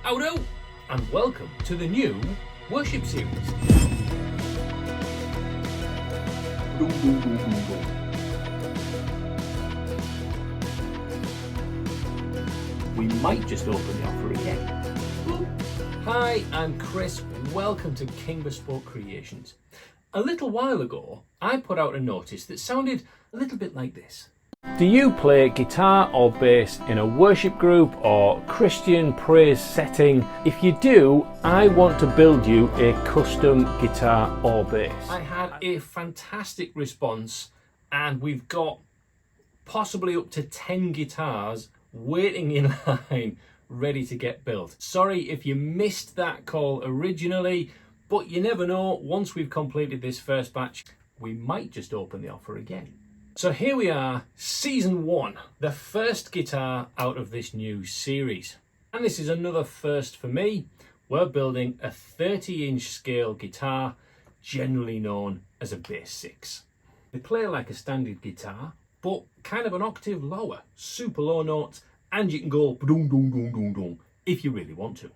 Howdo, and welcome to the new worship series. We might just open the offer again. Hi, I'm Chris. Welcome to King Bespoke Creations. A little while ago, I put out a notice that sounded a little bit like this. Do you play guitar or bass in a worship group or Christian praise setting? If you do, I want to build you a custom guitar or bass. I had a fantastic response, and we've got possibly up to 10 guitars waiting in line ready to get built. Sorry if you missed that call originally, but you never know. Once we've completed this first batch, we might just open the offer again. So here we are, season 1, the first guitar out of this new series. And this is another first for me. We're building a 30-inch scale guitar, generally known as a bass 6. They play like a standard guitar, but kind of an octave lower, super low notes, and you can go boom, boom, boom, boom, boom if you really want to.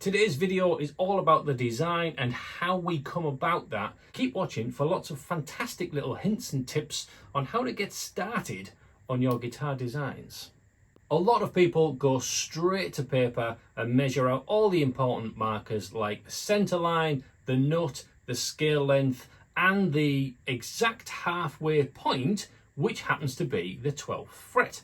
Today's video is all about the design and how we come about that. Keep watching for lots of fantastic little hints and tips on how to get started on your guitar designs. A lot of people go straight to paper and measure out all the important markers like the center line, the nut, the scale length, and the exact halfway point, which happens to be the 12th fret.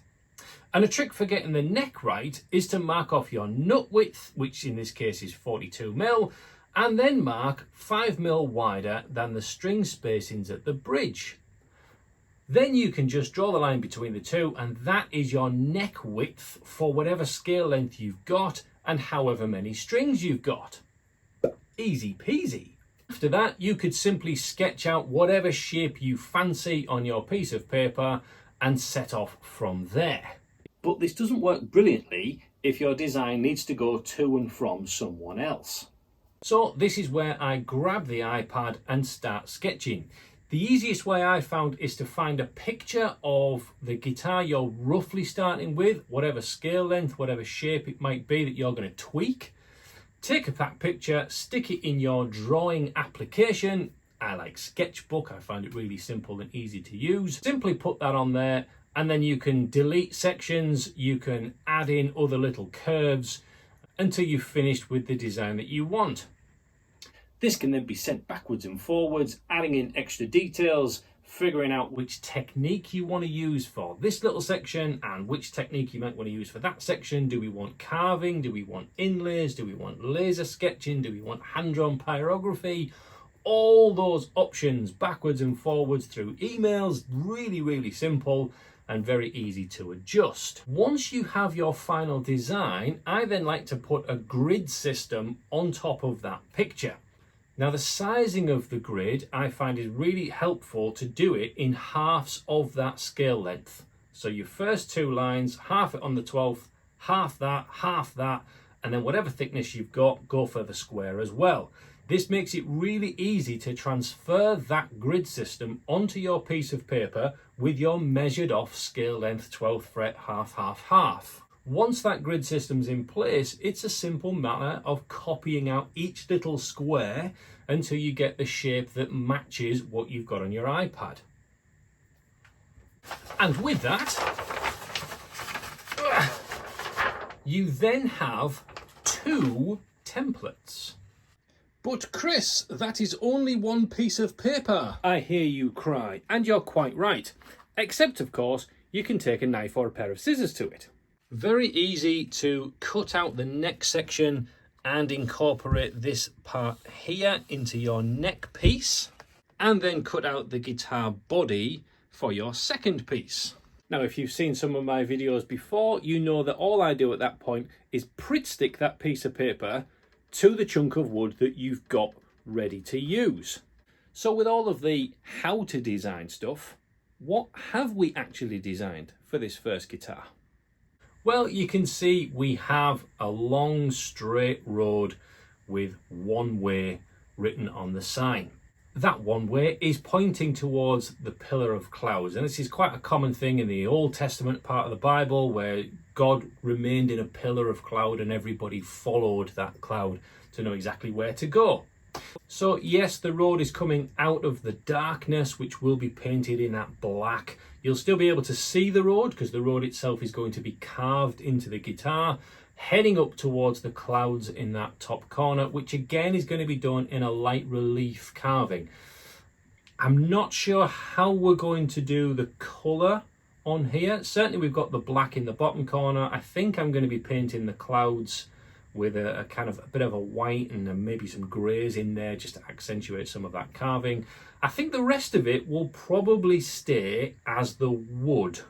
And a trick for getting the neck right is to mark off your nut width, which in this case is 42mm, and then mark 5mm wider than the string spacings at the bridge. Then you can just draw the line between the two, and that is your neck width for whatever scale length you've got and however many strings you've got. Easy peasy. After that, you could simply sketch out whatever shape you fancy on your piece of paper and set off from there. But this doesn't work brilliantly if your design needs to go to and from someone else. So this is where I grab the iPad and start sketching. The easiest way I found is to find a picture of the guitar you're roughly starting with, whatever scale length, whatever shape it might be that you're going to tweak. Take that picture, stick it in your drawing application. I like Sketchbook, I find it really simple and easy to use. Simply put that on there, and then you can delete sections, you can add in other little curves until you've finished with the design that you want. This can then be sent backwards and forwards, adding in extra details, figuring out which technique you want to use for this little section and which technique you might want to use for that section. Do we want carving? Do we want inlays? Do we want laser sketching? Do we want hand-drawn pyrography? All those options backwards and forwards through emails, really, really simple and very easy to adjust. Once you have your final design, I then like to put a grid system on top of that picture. Now the sizing of the grid I find is really helpful to do it in halves of that scale length. So your first two lines, half it on the 12th, half that, and then whatever thickness you've got, go for the square as well. This makes it really easy to transfer that grid system onto your piece of paper with your measured off scale length 12th fret half, half, half. Once that grid system's in place, it's a simple matter of copying out each little square until you get the shape that matches what you've got on your iPad. And with that, you then have 2 templates. But Chris, that is only one piece of paper. I hear you cry, and you're quite right. Except, of course, you can take a knife or a pair of scissors to it. Very easy to cut out the neck section and incorporate this part here into your neck piece, and then cut out the guitar body for your second piece. Now, if you've seen some of my videos before, you know that all I do at that point is Pritt stick that piece of paper to the chunk of wood that you've got ready to use. So with all of the how to design stuff, what have we actually designed for this first guitar? Well, you can see we have a long straight road with one way written on the sign. That one way is pointing towards the pillar of clouds. And this is quite a common thing in the Old Testament part of the Bible, where God remained in a pillar of cloud and everybody followed that cloud to know exactly where to go. So yes, the road is coming out of the darkness, which will be painted in that black. You'll still be able to see the road because the road itself is going to be carved into the guitar, heading up towards the clouds in that top corner, which again is going to be done in a light relief carving. I'm not sure how we're going to do the colour on here. Certainly we've got the black in the bottom corner. I think I'm going to be painting the clouds with a kind of a bit of a white and maybe some greys in there just to accentuate some of that carving. I think the rest of it will probably stay as the wood.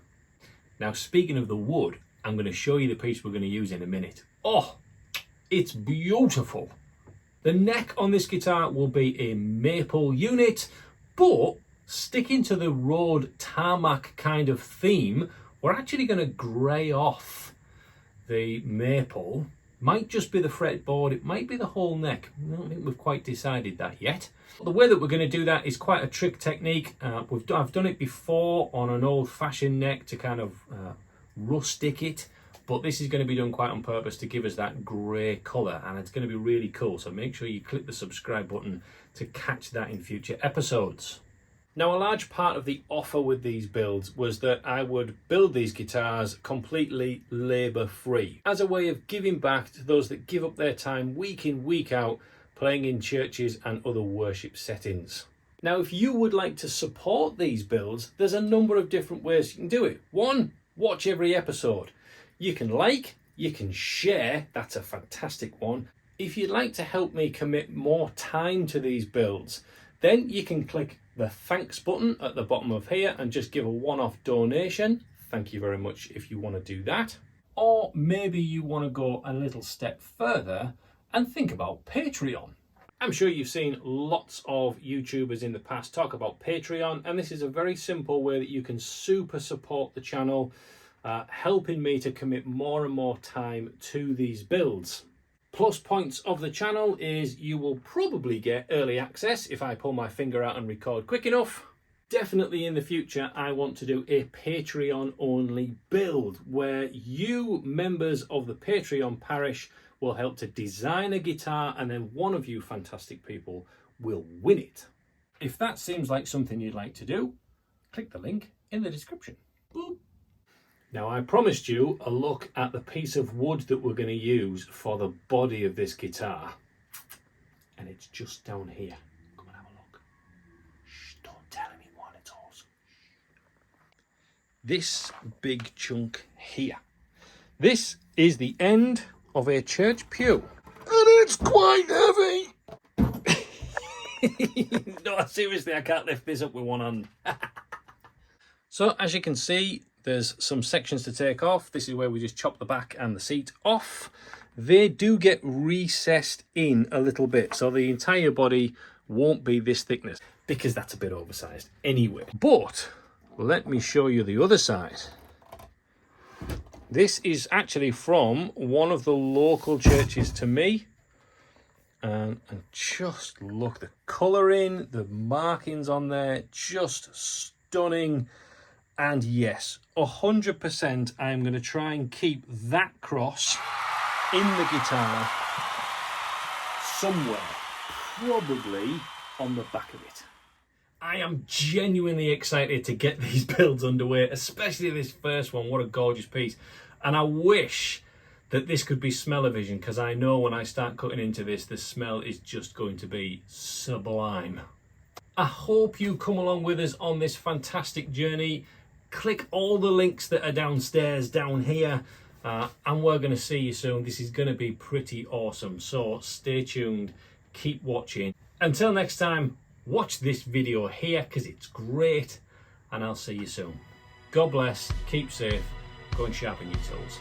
Now, speaking of the wood, I'm going to show you the piece we're going to use in a minute. Oh, it's beautiful. The neck on this guitar will be a maple unit, but sticking to the road tarmac kind of theme, we're actually going to grey off the maple. Might just be the fretboard, it might be the whole neck. I don't think we've quite decided that yet. The way that we're going to do that is quite a trick technique. I've done it before on an old-fashioned neck to kind of rustic it, but this is going to be done quite on purpose to give us that grey colour, and it's going to be really cool. So make sure you click the subscribe button to catch that in future episodes. Now, a large part of the offer with these builds was that I would build these guitars completely labour free as a way of giving back to those that give up their time week in, week out, playing in churches and other worship settings. Now, if you would like to support these builds, there's a number of different ways you can do it. One, watch every episode. You can like, you can share, that's a fantastic one. If you'd like to help me commit more time to these builds, then you can click the thanks button at the bottom of here and just give a one-off donation. Thank you very much if you want to do that. Or maybe you want to go a little step further and think about Patreon. I'm sure you've seen lots of YouTubers in the past talk about Patreon, and this is a very simple way that you can super support the channel, helping me to commit more and more time to these builds. Plus points of the channel is you will probably get early access if I pull my finger out and record quick enough. Definitely in the future, I want to do a Patreon only build where you members of the Patreon parish will help to design a guitar, and then one of you fantastic people will win it. If that seems like something you'd like to do, click the link in the description. Boop. Now, I promised you a look at the piece of wood that we're going to use for the body of this guitar. And it's just down here. Come and have a look. Shh, don't tell anyone, it's awesome. This big chunk here. This is the end of a church pew. And it's quite heavy. No, seriously, I can't lift this up with one hand. So, as you can see, there's some sections to take off. This is where we just chop the back and the seat off. They do get recessed in a little bit, so the entire body won't be this thickness because that's a bit oversized anyway. But let me show you the other side. This is actually from one of the local churches to me. And just look, the colouring, the markings on there, just stunning. And yes, 100% I'm going to try and keep that cross in the guitar somewhere, probably on the back of it. I am genuinely excited to get these builds underway, especially this first one. What a gorgeous piece. And I wish that this could be smell-o-vision, because I know when I start cutting into this, the smell is just going to be sublime. I hope you come along with us on this fantastic journey. Click all the links that are downstairs down here, and we're going to see you soon. This is going to be pretty awesome, so stay tuned, keep watching. Until next time, watch this video here because it's great, and I'll see you soon. God bless, keep safe, go and sharpen your tools.